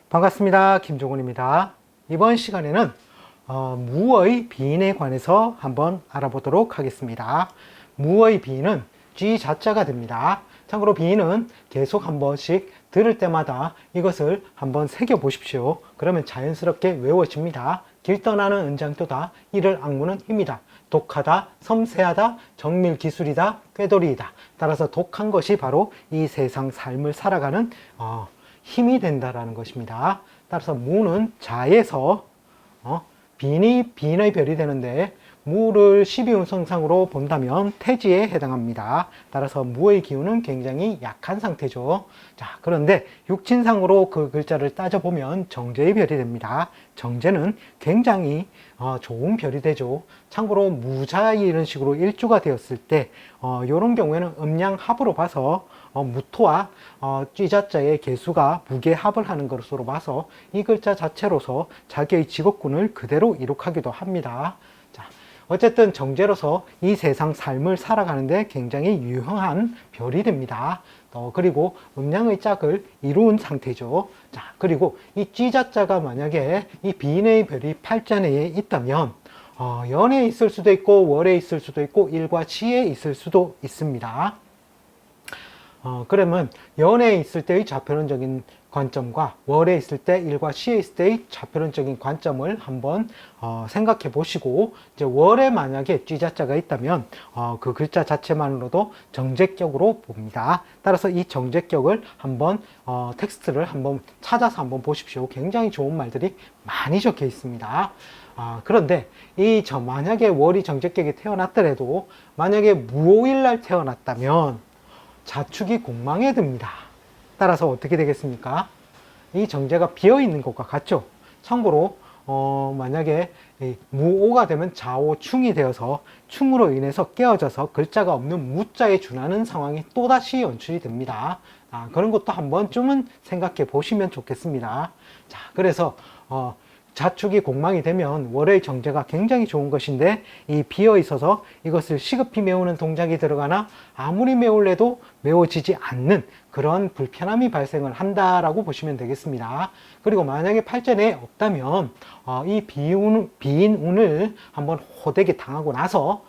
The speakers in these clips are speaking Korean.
반갑습니다. 김종훈입니다. 이번 시간에는 무의 비인에 관해서 한번 알아보도록 하겠습니다. 무의 비인은 G 자자가 됩니다. 참고로 비인은 계속 한 번씩 들을 때마다 이것을 한번 새겨 보십시오. 그러면 자연스럽게 외워집니다. 길 떠나는 은장도다, 이를 악무는 입니다. 독하다, 섬세하다, 정밀기술이다, 꾀돌이이다. 따라서 독한 것이 바로 이 세상 삶을 살아가는 힘이 된다라는 것입니다. 따라서 무는 자에서 빈이 빈의 별이 되는데 무를 12운성상으로 본다면 태지에 해당합니다. 따라서 무의 기운은 굉장히 약한 상태죠. 자, 그런데 육친상으로 그 글자를 따져보면 정제의 별이 됩니다. 정제는 굉장히 좋은 별이 되죠. 참고로 무자이 이런 식으로 일주가 되었을 때 이런 경우에는 음양합으로 봐서 무토와 쥐자자의 개수가 무게합을 하는 것으로 봐서 이 글자 자체로서 자기의 직업군을 그대로 이룩하기도 합니다. 자, 어쨌든 정제로서 이 세상 삶을 살아가는데 굉장히 유효한 별이 됩니다. 그리고 음양의 짝을 이룬 상태죠. 자, 그리고 이 쥐자자가 만약에 이 비인의 별이 팔자내에 있다면 연에 있을 수도 있고 월에 있을 수도 있고 일과 치에 있을 수도 있습니다. 그러면 연에 있을 때의 좌표론적인 관점과 월에 있을 때 일과 시에 있을 때의 좌표론적인 관점을 한번 생각해 보시고, 이제 월에 만약에 쥐자자가 있다면 그 글자 자체만으로도 정제격으로 봅니다. 따라서 이 정제격을 한번 텍스트를 한번 찾아서 한번 보십시오. 굉장히 좋은 말들이 많이 적혀 있습니다. 그런데 만약에 월이 정제격이 태어났더라도 만약에 무오일날 태어났다면 자축이 공망에 듭니다. 따라서 어떻게 되겠습니까? 이 정제가 비어 있는 것과 같죠. 참고로 만약에 무오가 되면 자오충이 되어서 충으로 인해서 깨어져서 글자가 없는 무자에 준하는 상황이 또다시 연출이 됩니다. 그런 것도 한 번쯤은 생각해 보시면 좋겠습니다. 자, 그래서 자축이 공망이 되면 월의 정제가 굉장히 좋은 것인데 이 비어 있어서 이것을 시급히 메우는 동작이 들어가나 아무리 메울래도 메워지지 않는 그런 불편함이 발생을 한다라고 보시면 되겠습니다. 그리고 만약에 팔자내에 없다면 이 비인운을 한번 호되게 당하고 나서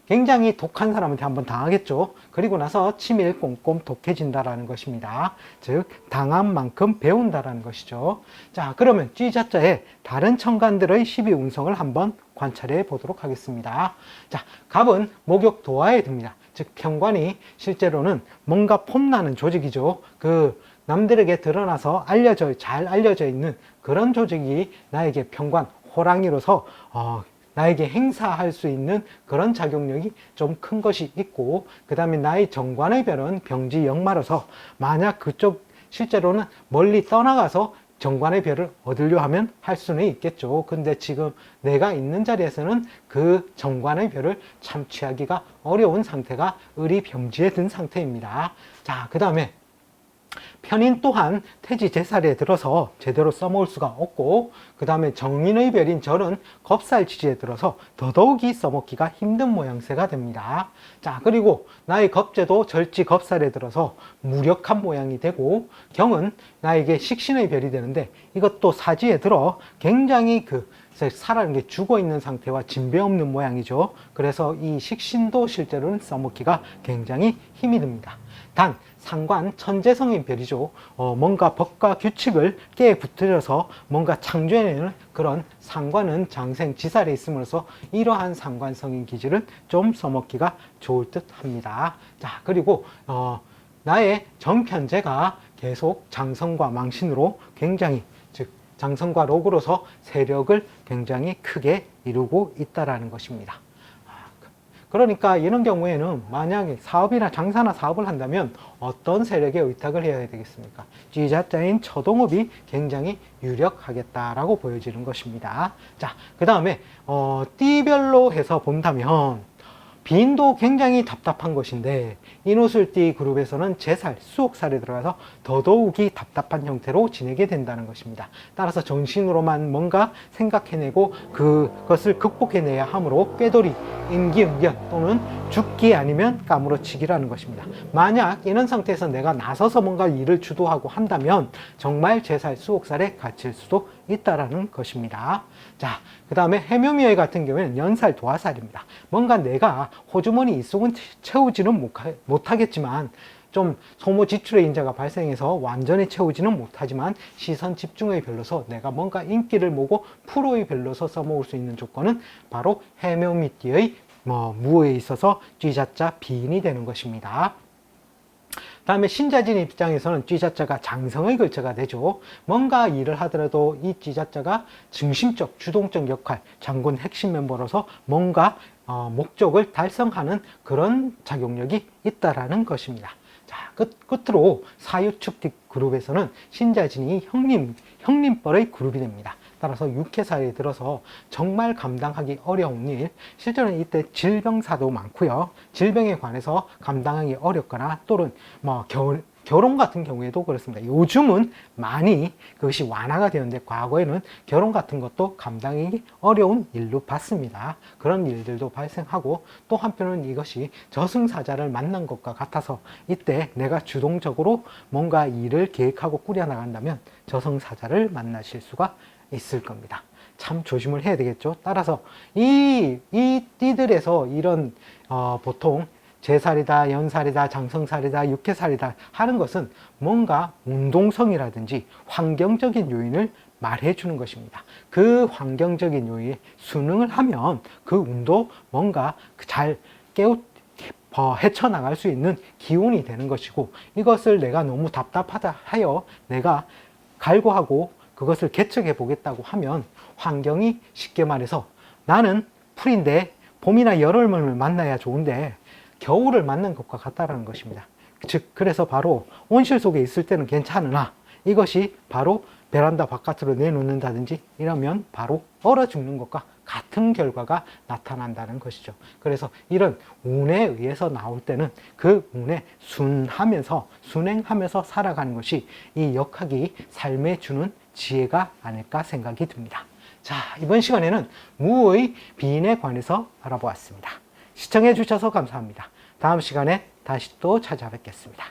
굉장히 독한 사람한테 한번 당하겠죠. 그리고 나서 치밀 꼼꼼 독해진다라는 것입니다. 즉 당한 만큼 배운다라는 것이죠. 자, 그러면 쥐자자의 다른 천간들의 12운성을 한번 관찰해 보도록 하겠습니다. 자, 갑은 목욕 도화에 듭니다. 즉 편관이 실제로는 뭔가 폼나는 조직이죠. 그 남들에게 드러나서 잘 알려져 있는 그런 조직이 나에게 편관, 호랑이로서 나에게 행사할 수 있는 그런 작용력이 좀 큰 것이 있고, 그 다음에 나의 정관의 별은 병지 역마로서 만약 그쪽 실제로는 멀리 떠나가서 정관의 별을 얻으려 하면 할 수는 있겠죠. 근데 지금 내가 있는 자리에서는 그 정관의 별을 참취하기가 어려운 상태가 을이 병지에 든 상태입니다. 자, 그 다음에 편인 또한 태지 제살에 들어서 제대로 써먹을 수가 없고, 그 다음에 정인의 별인 절은 겁살지지에 들어서 더더욱이 써먹기가 힘든 모양새가 됩니다. 자, 그리고 나의 겁제도 절지 겁살에 들어서 무력한 모양이 되고, 경은 나에게 식신의 별이 되는데 이것도 사지에 들어 굉장히 살아있는 게 죽어 있는 상태와 진배 없는 모양이죠. 그래서 이 식신도 실제로는 써먹기가 굉장히 힘이 듭니다. 단 상관 천재성인 별이죠. 뭔가 법과 규칙을 깨부트려서 뭔가 창조해내는 그런 상관은 장생 지살에 있음으로써 이러한 상관성인 기질은 좀 써먹기가 좋을 듯 합니다. 자, 그리고 나의 정편제가 계속 장성과 망신으로 굉장히, 즉 장성과 록으로서 세력을 굉장히 크게 이루고 있다라는 것입니다. 그러니까 이런 경우에는 만약에 사업이나 장사나 사업을 한다면 어떤 세력에 의탁을 해야 되겠습니까? 쥐자자인 처동업이 굉장히 유력하겠다라고 보여지는 것입니다. 자, 그 다음에 띠별로 해서 본다면 빈도 굉장히 답답한 것인데 인호술띠 그룹에서는 제살, 수옥살이 들어가서 더더욱이 답답한 형태로 지내게 된다는 것입니다. 따라서 정신으로만 뭔가 생각해내고 그것을 극복해내야 하므로 꾀돌이, 임기응변 또는 죽기 아니면 까무러치기라는 것입니다. 만약 이런 상태에서 내가 나서서 뭔가 일을 주도하고 한다면 정말 제살, 수옥살에 갇힐 수도 있다라는 것입니다. 자, 그 다음에 해묘미의 같은 경우에는 연살, 도화살입니다. 뭔가 내가 호주머니 이속은 채우지는 못하겠지만 좀 소모 지출의 인자가 발생해서 완전히 채우지는 못하지만 시선 집중의 별로서 내가 뭔가 인기를 모으고 프로의 별로서 써먹을 수 있는 조건은 바로 해묘미띠의 무에 있어서 쥐자자 비인이 되는 것입니다. 다음에 신자진 입장에서는 쥐자자가 장성의 글자가 되죠. 뭔가 일을 하더라도 이 쥐자자가 중심적, 주동적 역할, 장군 핵심 멤버로서 뭔가 목적을 달성하는 그런 작용력이 있다라는 것입니다. 자, 끝으로 사유축 그룹에서는 신자진이 형님뻘의 그룹이 됩니다. 따라서 육해살이 들어서 정말 감당하기 어려운 일, 실제로는 이때 질병사도 많고요. 질병에 관해서 감당하기 어렵거나 또는 결혼 같은 경우에도 그렇습니다. 요즘은 많이 그것이 완화가 되었는데 과거에는 결혼 같은 것도 감당하기 어려운 일로 봤습니다. 그런 일들도 발생하고 또 한편은 이것이 저승사자를 만난 것과 같아서 이때 내가 주동적으로 뭔가 일을 계획하고 꾸려나간다면 저승사자를 만나실 수가 있을 겁니다. 참 조심을 해야 되겠죠. 따라서 이 띠들에서 이런 보통 제살이다, 연살이다, 장성살이다, 육해살이다 하는 것은 뭔가 운동성이라든지 환경적인 요인을 말해 주는 것입니다. 그 환경적인 요인에 순응을 하면 그 운도 뭔가 잘 헤쳐나갈 수 있는 기운이 되는 것이고, 이것을 내가 너무 답답하다 하여 내가 갈구하고 그것을 개척해 보겠다고 하면 환경이 쉽게 말해서 나는 풀인데 봄이나 여름을 만나야 좋은데 겨울을 맞는 것과 같다라는 것입니다. 즉, 그래서 바로 온실 속에 있을 때는 괜찮으나 이것이 바로 베란다 바깥으로 내놓는다든지 이러면 바로 얼어 죽는 것과 같은 결과가 나타난다는 것이죠. 그래서 이런 운에 의해서 나올 때는 그 운에 순행하면서 살아가는 것이 이 역학이 삶에 주는 지혜가 아닐까 생각이 듭니다. 자, 이번 시간에는 무의 비인에 관해서 알아보았습니다. 시청해 주셔서 감사합니다. 다음 시간에 다시 또 찾아뵙겠습니다.